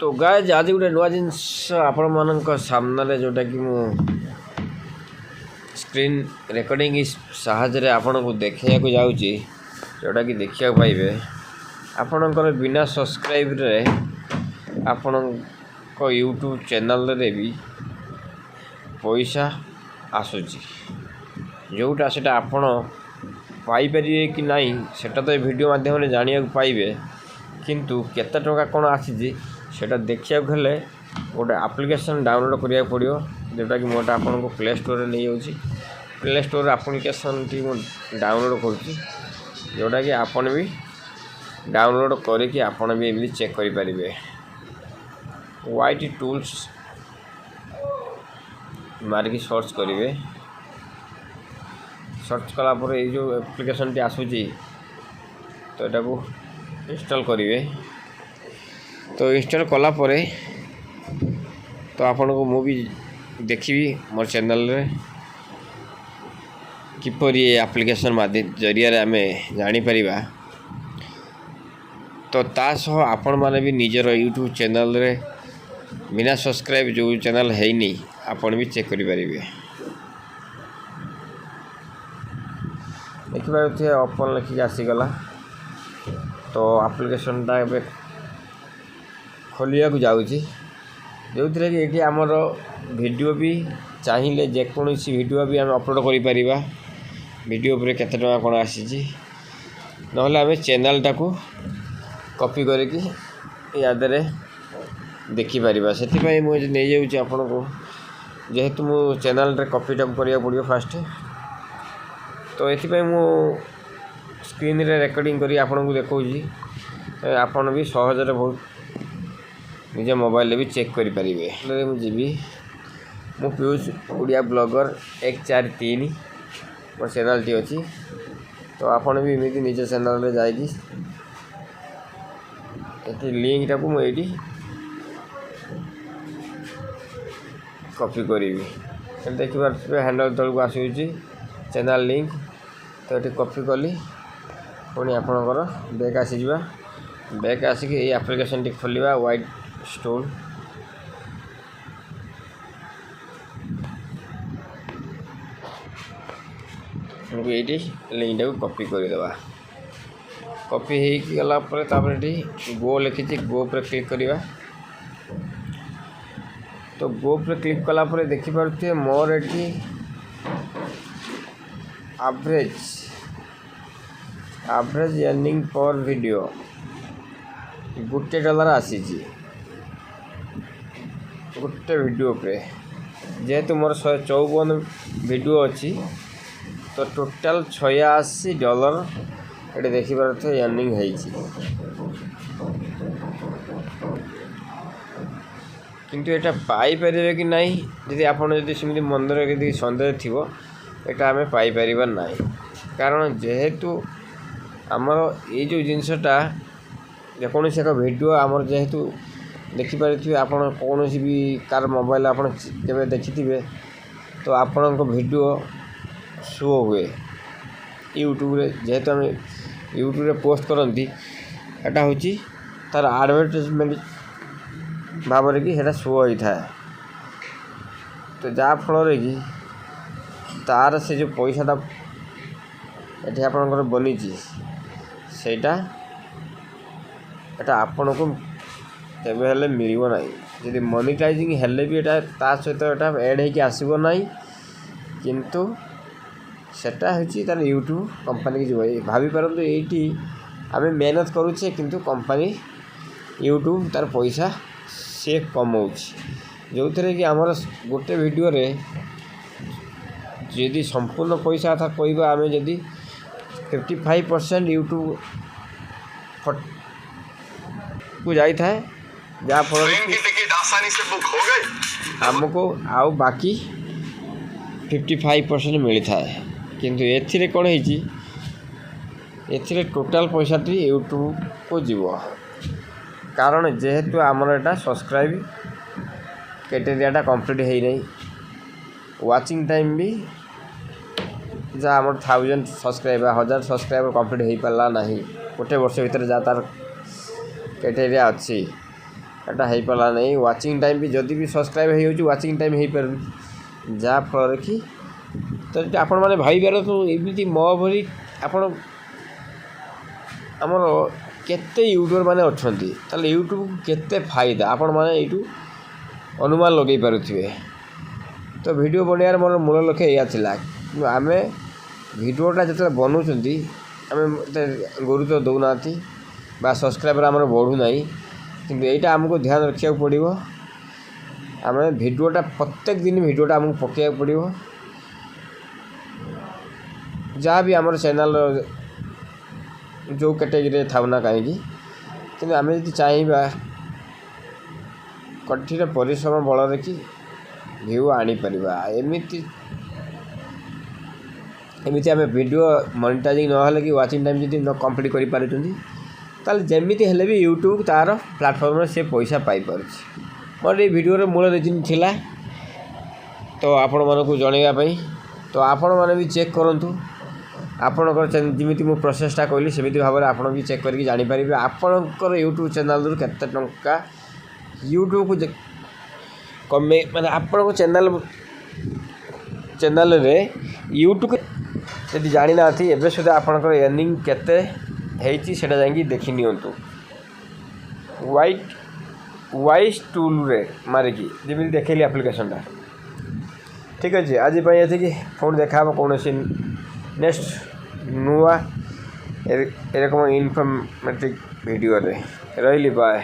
तो गाइज आज गोटे नुआ जिनस आपण मान सामने जोटा कि मु स्क्रीन रेकर्डिंग साहाय्य आपण को देखा जाऊँगी जोटा कि देखा पाइबे आपणकर बिना सब्सक्राइब रे आपण यूट्यूब चैनल रे भी पैसा आसूची जोटा से आपण पाइपर कि नहीं सेटा तो वीडियो माध्यम जाना पाइबे किंतु केते टका कौन आसी सेटा देखा गले गोटे आप्लिकेशन डाउनलोड करिया पड़ियो जोटा कि मोटा आपन को प्ले स्टोर रे नहीं जाउची प्ले स्टोर एप्लिकेशन टी डाउनलोड करूची जोटा कि आपन भी डाउनलोड करके आपन भी एमली चेक करि परिबे वाईटी टूल्स मारिकी सर्च करिवे सर्च कला पर ये जो एप्लिकेशन टी आसूची तो एटा को इंस्टॉल करिवे तो इंस्टॉल कला परे तो आपन को मूवी देखी मोर चैनल रे किपर ये एप्लिकेशन माध्यम जरिया आम जानीपर तो तासह आपण मैंने भी निजर यूट्यूब चैनल रे बिना सब्सक्राइब जो चैनल है नहीं आपण भी चेक करें देखिए ओपन लिखिक आसीगला तो एप्लिकेशनटा ए खोलिया जाऊँगी जो थी कि ये आमर वीडियो भी चाहिए जेकोसी वीडियो भी आम अपलोड कर वीडियो पर केते टका कौन आसी ना आम चैनलटा को कॉपी करके यादरे देखिपर से मुझे नहीं जाऊँगी आपन को जेहेतु मो चैनल रे कॉपीटा करिया पड़ियो फास्ट तो ये मु स्क्रीन रे रेकर्डिंग करी आपन को देखौजी आपन भी सहजरे बहुत निज मोबाइल भी चेक करें मुझे मु पीयूष उड़िया ब्लॉगर 143 मोर चैनल टी अच्छी तो आपन भी इमती निज चैनल रे जाइए लिंक टाक मुझे कॉपी करी देखिए हैंडल तल को आसूँ चैनल लिंक तो ये कॉपी कली पुणी आपणकर बैक आसीजा बैक आसिक ये एप्लिकेशन टी खोलिया व्हाइट स्टोन हमको ये लिंक टाक कॉपी करदे कॉपी हो गलापर गो लिखी गो पर क्लिक करवा तो गो पर क्लिक कलापर देखिपे मोर ये एवरेज अर्निंग पर वीडियो $1 आसी गोटे वीडियो पे जेहेतु मोर 154 वीडियो अच्छी तो टोटाल $86 ये देखिए अर्निंग है किंतु एटा पाई परिबे कि नहीं यदि आपन यदि सेमि मंदर यदि संदेह थिबो एटा आमे पाई परिबा नहीं कारण जेहेतु आमर ये जो जिनसटा जेकोसी एक वीडियो आमर जेहेतु देखिपारे आपन कौन भी कार मोबाइल आपन जब देखि तो आपण वीडियो शो हुए यूट्यूब रे जेहेतु आम यूट्यूब रे पोस्ट करती एटा हूँ तार एडवर्टाइजमेंट भाव कि हेटा शो होता है तो जहाँ फल कि तार से जो पैसाटा ये आपणकर बनी सेटा एटा आपण को तेबे हेले मिलिबो नाही यदि मोनेटाइजिंग हेले भी एटा ता सहित एटा ऐड होके आसीबो नाही किंतु सेटा होची तार यूट्यूब कंपनी की जो भाभी परंतु एटी आमे मेहनत करूछे किंतु कंपनी यूट्यूब तार पैसा से कमाउछि जो थरे कि हमर गोटे वीडियो रे यदि संपूर्ण पैसा था कहबा आमे यदि 55% यूट्यूब को जाई था जहाँ फल आमको आउ बाकी 55% मिलता है किंतु एथिरे कौन है टोटाल पैसा टी यूट्यूब को जीव कारण जेहेतु आमर एटा सब्सक्राइब क्राइटेरिया कंप्लीट है नहीं वाचिंग टाइम भी जहाँ आम 1000 सब्सक्राइबर 1000 सब्सक्राइबर कंप्लीट हो पारा ना गोटे वर्ष भितर जहाँ तार क्राइटेरिया अच्छी ଏଟା ହେଇପାରିଲା ନାହିଁ। ୱାଚିଂ ଟାଇମ୍ ବି ଯଦି ବି ସବସ୍କ୍ରାଇବ୍ ହେଇଯାଉଛି ୱାଚିଂ ଟାଇମ୍ ହେଇପାରୁନି, ଯାହାଫଳରେ କି ତ ଯଦି ଆପଣମାନେ ଭାବିପାରନ୍ତୁ ଏମିତି ମୋ ଭଳି ଆପଣ ଆମର କେତେ ୟୁଟ୍ୟୁବର୍ ମାନେ ଅଛନ୍ତି, ତାହେଲେ ୟୁଟ୍ୟୁବ୍ କେତେ ଫାଇଦା ଆପଣମାନେ ଏଇଠୁ ଅନୁମାନ ଲଗାଇ ପାରୁଥିବେ। ତ ଭିଡ଼ିଓ ବନେଇବାର ମୋର ମୂଳ ଲକ୍ଷ୍ୟ ଏଇଆ ଥିଲା, କିନ୍ତୁ ଆମେ ଭିଡ଼ିଓଟା ଯେତେବେଳେ ବନାଉଛନ୍ତି ଆମେ ଏତେ ଗୁରୁତ୍ୱ ଦେଉନାହାନ୍ତି ବା ସବସ୍କ୍ରାଇବର୍ ଆମର ବଢ଼ୁନାହିଁ। କିନ୍ତୁ ଏଇଟା ଆମକୁ ଧ୍ୟାନ ରଖିବାକୁ ପଡ଼ିବ। ଆମେ ଭିଡ଼ିଓଟା ପ୍ରତ୍ୟେକ ଦିନ ଭିଡ଼ିଓଟା ଆମକୁ ପକାଇବାକୁ ପଡ଼ିବ। ଯାହା ବି ଆମର ଚ୍ୟାନେଲ୍ର ଯେଉଁ କ୍ୟାଟେଗୋରୀରେ ଥାଉ ନା କାହିଁକି, କିନ୍ତୁ ଆମେ ଯଦି ଚାହିଁବା କଠିନ ପରିଶ୍ରମ ବଳରେ କି ଭିୟୁ ଆଣିପାରିବା, ଏମିତି ଆମେ ଭିଡ଼ିଓ ମନିଟାଇଜିଂ ନହେଲେ କି ୱାଚିଂ ଟାଇମ୍ ଯଦି ନ କମ୍ପ୍ଲିଟ୍ କରିପାରୁଛନ୍ତି, ତାହେଲେ ଯେମିତି ହେଲେ ବି ୟୁଟ୍ୟୁବ୍ ତା'ର ପ୍ଲାଟଫର୍ମରେ ସେ ପଇସା ପାଇପାରୁଛି। ମୋର ଏଇ ଭିଡ଼ିଓର ମୂଳ ରିଜିନ୍ ଥିଲା ତ ଆପଣମାନଙ୍କୁ ଜଣାଇବା ପାଇଁ। ତ ଆପଣମାନେ ବି ଚେକ୍ କରନ୍ତୁ, ଆପଣଙ୍କର ଯେମିତି ମୁଁ ପ୍ରୋସେସ୍ଟା କହିଲି ସେମିତି ଭାବରେ ଆପଣ ବି ଚେକ୍ କରିକି ଜାଣିପାରିବେ ଆପଣଙ୍କର ୟୁଟ୍ୟୁବ୍ ଚ୍ୟାନେଲ୍ରୁ କେତେ ଟଙ୍କା ୟୁଟ୍ୟୁବ୍କୁ କମେଇ ମାନେ ଆପଣଙ୍କ ଚ୍ୟାନେଲ୍ରେ ୟୁଟ୍ୟୁବ୍ ଯଦି ଜାଣିନାହାନ୍ତି ଏବେ ସୁଦ୍ଧା ଆପଣଙ୍କର ଏର୍ନିଂ କେତେ ହେଇଛି ସେଇଟା ଯାଇକି ଦେଖି ନିଅନ୍ତୁ। ୱାଇଜ୍ ଟୁଲ୍ରେ ମାରିକି ଯେମିତି ଦେଖେଇଲି ଆପ୍ଲିକେସନ୍ଟା। ଠିକ୍ ଅଛି, ଆଜି ପାଇଁ ଏତିକି। ପୁଣି ଦେଖା ହେବ କୌଣସି ନେକ୍ସଟ ନୂଆ ଏରକମ ଇନଫର୍ମେଟିଭ୍ ଭିଡ଼ିଓରେ। ରହିଲି, ବାଏ।